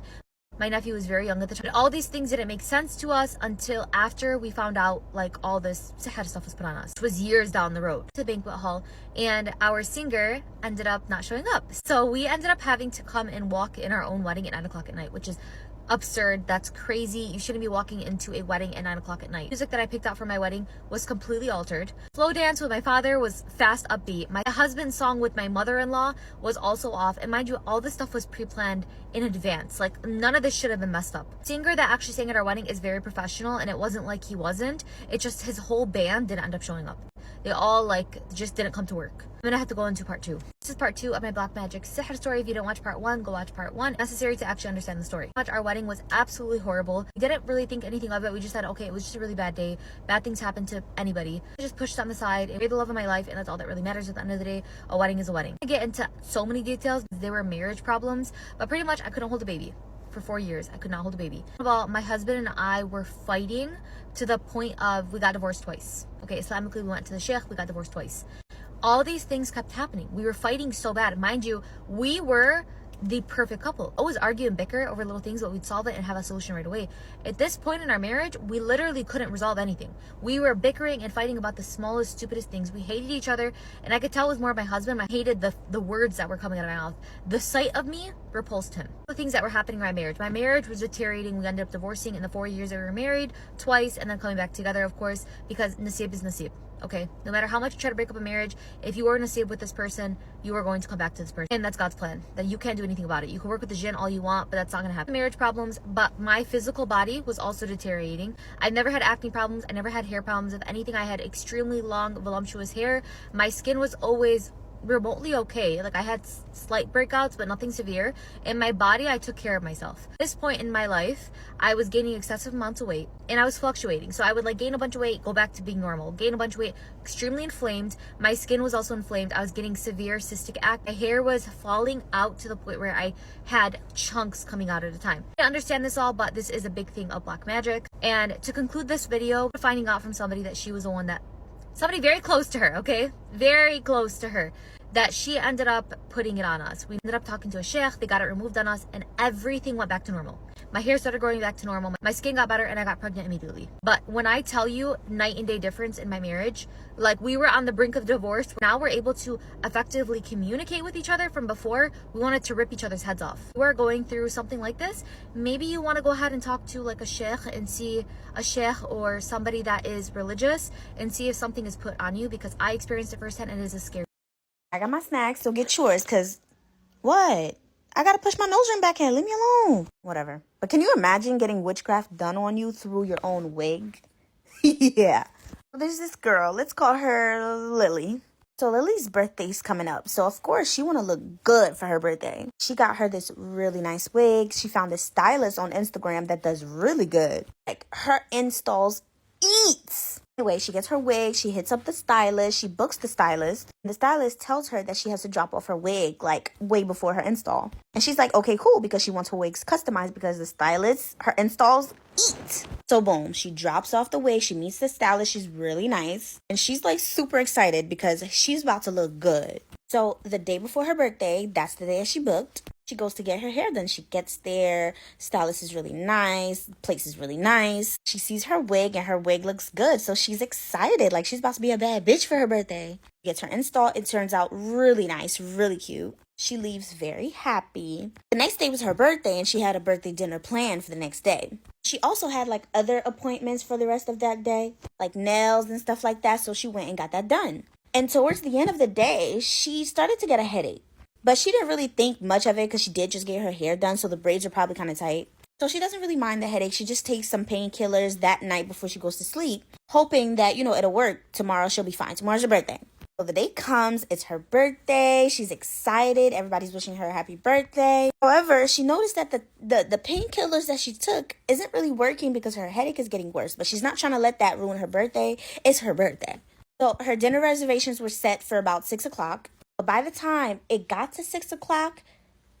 My nephew was very young at the time. All these things didn't make sense to us until after we found out, like, all this Sahara stuff was put on us. It was years down the road to the banquet hall, and our singer ended up not showing up. So we ended up having to come and walk in our own wedding at 9 o'clock at night, which is absurd. That's crazy. You shouldn't be walking into a wedding at 9 o'clock at night. Music that I picked out for my wedding was completely altered. Slow dance with my father was fast upbeat. My husband's song with my mother-in-law was also off. And mind you, all this stuff was pre-planned in advance. Like, none of this should have been messed up. The singer that actually sang at our wedding is very professional, and it wasn't like he wasn't. It's just his whole band didn't end up showing up. They all, like, just didn't come to work. I'm gonna have to go into part 2. This is part 2 of my Black Magic Sihr story. If you didn't watch part 1, go watch part 1. Necessary to actually understand the story. Our wedding was absolutely horrible. We didn't really think anything of it. We just said, okay, it was just a really bad day. Bad things happen to anybody. I just pushed it on the side. It made the love of my life, and that's all that really matters at the end of the day. A wedding is a wedding. I get into so many details. There were marriage problems, but pretty much I couldn't hold a baby. For 4 years, I could not hold a baby. Well, my husband and I were fighting to the point of we got divorced twice. Okay, Islamically, we went to the sheikh, we got divorced twice. All these things kept happening. We were fighting so bad. Mind you, we were the perfect couple. Always argue and bicker over little things, but we'd solve it and have a solution right away. At this point in our marriage, we literally couldn't resolve anything. We were bickering and fighting about the smallest, stupidest things. We hated each other, and I could tell it was more my husband. I hated the words that were coming out of my mouth. The sight of me repulsed him. The things that were happening in my marriage was deteriorating. We ended up divorcing in the 4 years that we were married twice, and then coming back together, of course, because nasib is nasib. Okay, no matter how much you try to break up a marriage, if you are nasib with this person, you are going to come back to this person. And that's God's plan. That you can't do anything about it. You can work with the jinn all you want, but that's not going to happen. Marriage problems, but my physical body was also deteriorating. I never had acne problems. I never had hair problems. If anything, I had extremely long, voluptuous hair. My skin was always remotely okay. Like, I had slight breakouts, but nothing severe. In my body, I took care of myself. At this point in my life, I was gaining excessive amounts of weight, and I was fluctuating. So I would, like, gain a bunch of weight, go back to being normal, gain a bunch of weight, extremely inflamed. My skin was also inflamed. I was getting severe cystic acne. My hair was falling out to the point where I had chunks coming out at a time. I understand this all, but this is a big thing of black magic. And to conclude this video, finding out from somebody that she was the one that somebody very close to her, okay? Very close to her, that she ended up putting it on us. We ended up talking to a sheikh, they got it removed on us, and everything went back to normal. My hair started growing back to normal, my skin got better, and I got pregnant immediately. But when I tell you night and day difference in my marriage, like, we were on the brink of divorce. Now we're able to effectively communicate with each other. From before, we wanted to rip each other's heads off. If we're going through something like this, maybe you want to go ahead and talk to, like, a sheikh and see a sheikh or somebody that is religious and see if something is put on you, because I experienced it firsthand and it is a scary. I got my snacks, so get yours, because what? I got to push my nose ring back in. Leave me alone. Whatever. But can you imagine getting witchcraft done on you through your own wig? Yeah. There's this girl. Let's call her Lily. So Lily's birthday's coming up. So of course she want to look good for her birthday. She got her this really nice wig. She found this stylist on Instagram that does really good. Like her installs eats. Anyway, she gets her wig. She hits up the stylist. She books the stylist. The stylist tells her that she has to drop off her wig like way before her install. And she's like, okay, cool, because she wants her wigs customized because the stylist, her installs eat. So boom, she drops off the wig. She meets the stylist. She's really nice. And she's like super excited because she's about to look good. So the day before her birthday, that's the day she booked. She goes to get her hair done. She gets there. Stylist is really nice. Place is really nice. She sees her wig and her wig looks good. So she's excited. Like she's about to be a bad bitch for her birthday. Gets her install. It turns out really nice, really cute. She leaves very happy. The next day was her birthday and she had a birthday dinner planned for the next day. She also had like other appointments for the rest of that day, like nails and stuff like that. So she went and got that done. And towards the end of the day, she started to get a headache. But she didn't really think much of it because she did just get her hair done. So the braids are probably kind of tight. So she doesn't really mind the headache. She just takes some painkillers that night before she goes to sleep, hoping that, it'll work. Tomorrow she'll be fine. Tomorrow's her birthday. So the day comes. It's her birthday. She's excited. Everybody's wishing her a happy birthday. However, she noticed that the painkillers that she took isn't really working because her headache is getting worse. But she's not trying to let that ruin her birthday. It's her birthday. So her dinner reservations were set for about 6 o'clock. But by the time it got to 6 o'clock,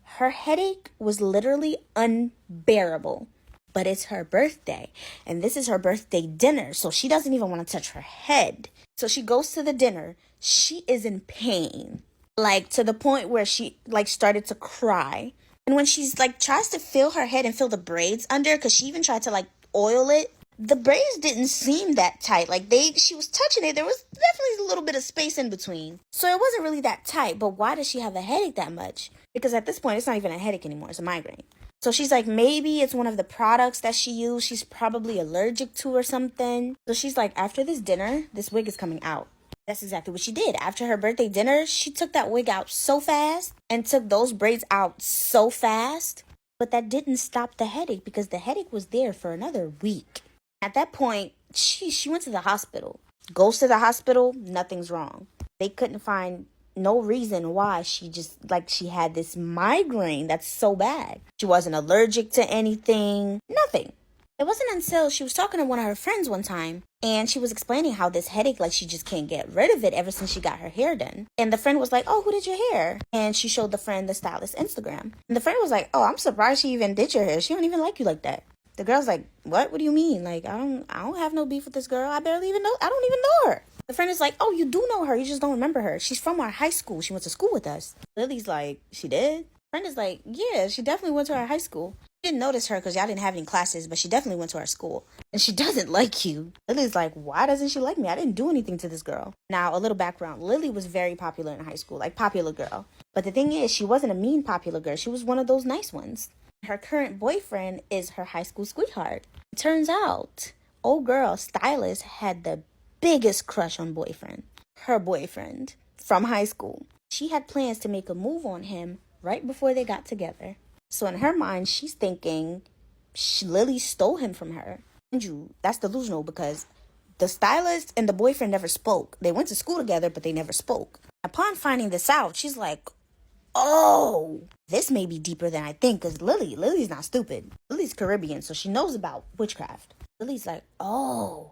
her headache was literally unbearable. But it's her birthday. And this is her birthday dinner. So she doesn't even want to touch her head. So she goes to the dinner. She is in pain. Like to the point where she started to cry. And when she's tries to feel her head and feel the braids under, because she even tried to oil it, the braids didn't seem that tight. She was touching it. There was definitely a little bit of space in between. So it wasn't really that tight. But why does she have a headache that much? Because at this point, it's not even a headache anymore. It's a migraine. So she's like, maybe it's one of the products that she used. She's probably allergic to or something. So she's like, after this dinner, this wig is coming out. That's exactly what she did. After her birthday dinner, she took that wig out so fast and took those braids out so fast. But that didn't stop the headache because the headache was there for another week. At that point, she went to the hospital. Goes to the hospital, nothing's wrong. They couldn't find no reason why she had this migraine that's so bad. She wasn't allergic to anything, nothing. It wasn't until she was talking to one of her friends one time and she was explaining how this headache, she just can't get rid of it ever since she got her hair done. And the friend was like, oh, who did your hair? And she showed the friend the stylist Instagram. And the friend was like, oh, I'm surprised she even did your hair. She don't even like you like that. The girl's like, what? What do you mean? I don't have no beef with this girl. I don't even know her. The friend is like, oh, you do know her. You just don't remember her. She's from our high school. She went to school with us. Lily's like, she did? Friend is like, yeah, she definitely went to our high school. I didn't notice her because y'all didn't have any classes, but she definitely went to our school. And she doesn't like you. Lily's like, why doesn't she like me? I didn't do anything to this girl. Now, a little background. Lily was very popular in high school, popular girl. But the thing is, she wasn't a mean popular girl. She was one of those nice ones. Her current boyfriend is her high school sweetheart. Turns out, old girl, stylist, had the biggest crush on her boyfriend from high school. She had plans to make a move on him right before they got together. So in her mind, she's thinking Lily stole him from her. And that's delusional because the stylist and the boyfriend never spoke. They went to school together, but they never spoke. Upon finding this out, she's like, oh, this may be deeper than I think because Lily's not stupid. Lily's Caribbean, so she knows about witchcraft. Lily's like, oh,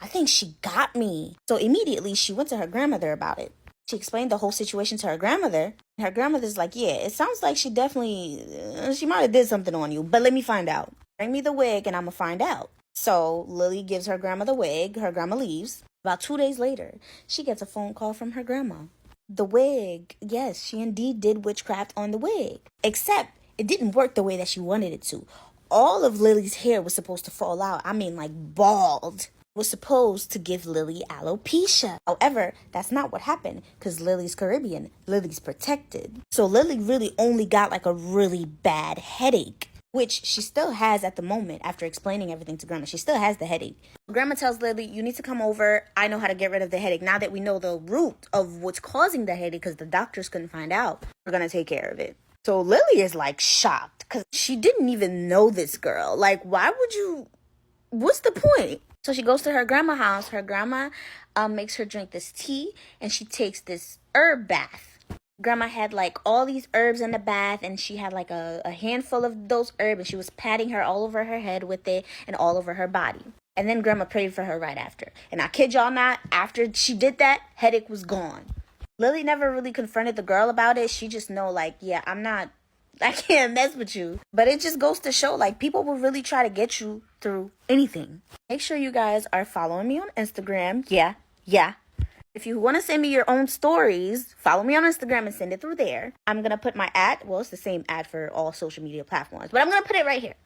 I think she got me. So immediately she went to her grandmother about it. She explained the whole situation to her grandmother. And her grandmother's like, yeah, it sounds like she might have did something on you, but let me find out. Bring me the wig and I'm going to find out. So Lily gives her grandma the wig. Her grandma leaves. About 2 days later, she gets a phone call from her grandma. The wig, yes, she indeed did witchcraft on the wig. Except it didn't work the way that she wanted it to. All of Lily's hair was supposed to fall out. I mean, bald. Was supposed to give Lily alopecia. However, that's not what happened because Lily's Caribbean. Lily's protected. So Lily really only got a really bad headache, which she still has at the moment after explaining everything to Grandma. She still has the headache. Grandma tells Lily, you need to come over. I know how to get rid of the headache. Now that we know the root of what's causing the headache because the doctors couldn't find out, we're going to take care of it. So Lily is shocked because she didn't even know this girl. Why would you... What's the point? So she goes to her grandma's house. Her grandma makes her drink this tea, and she takes this herb bath. Grandma had like all these herbs in the bath, and she had like a handful of those herbs, and she was patting her all over her head with it and all over her body. And then grandma prayed for her right after. And I kid y'all not, after she did that, headache was gone. Lily never really confronted the girl about it. She just know like, yeah, I can't mess with you. But it just goes to show like people will really try to get you through anything. Make sure you guys are following me on Instagram. Yeah. If you want to send me your own stories, follow me on Instagram and send it through there. I'm going to put my ad. Well, it's the same ad for all social media platforms, but I'm going to put it right here.